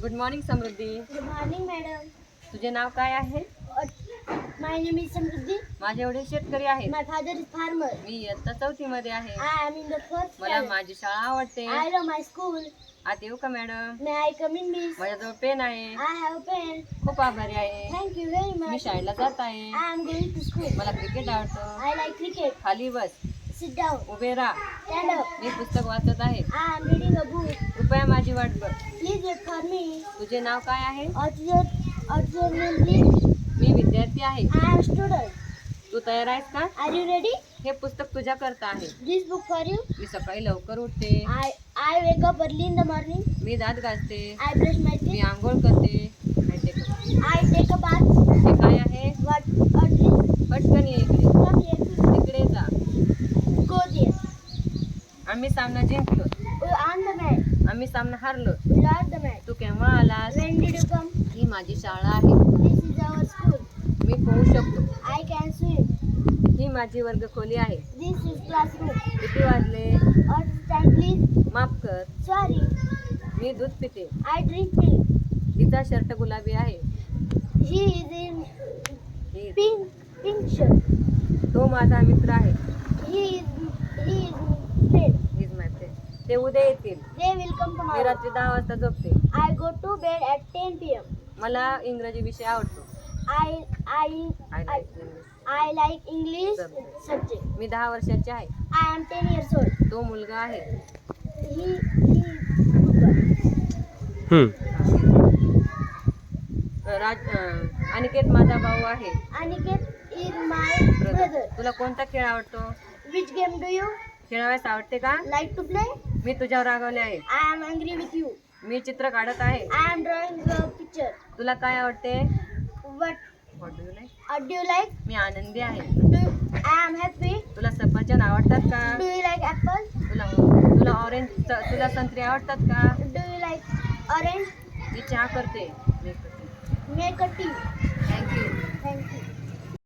Good morning Samruddhi. Good morning madam. तुझे नाव काय आहे? My name is Samruddhi. माझे एवढे शेतकरी आहेत. My father is farmer. मी इयत्ता 4थी मध्ये आहे. I am in the first मला माझी शाळा आवडते. I love my school. आत येऊ का madam? May I come in please? माझ्याजवळ पेन आहे. I have pen. खूप आभारी आहे. थँक यू व्हेरी मी मच. शाळेला जात आहे. I am going to school. मला क्रिकेट आवडतं. I like cricket. खाली बस, सिट डाऊन. उभे राहा. Stand up. मी पुस्तक वाचत आहे. I am reading a book. कृपया माझी वाट बघ. Please wait for me. तुझे नाव काय आहे? What's your name please? मी विद्यार्थी आहे. I am student. तू तयार आहेस का? Are you ready? हे पुस्तक तुझ्या करता आहे. This book for you. मी सकाळी लवकर उठते. I wake up early in the morning. मी दात घासते. I brush my me teeth. आंघोळ करते. I take a bath. I take a bath. हे काय आहे? What are these? पटकन ये इकडे. Come here. इकडे जा. Go there. आम्ही सामना जिंकलो. We on the mat. आम्ही सामना हारलो. We are the mat. तू केव्हा आलास? When did you come? ही माझी शाळा आहे. This is our school. मी पोहू शकतो. I can swim. ही माझी वर्गखोली आहे. This is classroom. किती वाजले? Or stand please. माफ कर. Sorry. मी दूध पिते. I drink milk. तिचा शर्ट गुलाबी आहे. He is in he- pink shirt. तो माझा मित्र आहे. He is friend. He is my friend. ते उद्या येतील. They will come me tomorrow. रात्री 10 वाजता झोपते. I go to bed at 10 p.m. मला इंग्रजी विषय आवडतो. I I like English. I like English Subject. subject. मी 10 वर्षाची आहे. I am 10 years old. तो मुलगा आहे. He good boy. अनिकेत माझा भाऊ आहे. Aniket is my brother. तुला कोणता खेळ आवडतो? Which game do you खेळाव्यास आवडते का? like to play? मी तुझ्यावर रागवले आहे. I am angry with you. मी चित्र काढत आहे. I am drawing a picture. तुला काय आवडते? What What do you like? do you like? मी आनंदी आहे. I am happy. तुला सफरचंद आवडतात का? Do you like apple? तुला तुला ऑरेंज तुला संत्री आवडतात का? Do you like orange? मी चहा करते. Make a tea. Thank you. Thank you.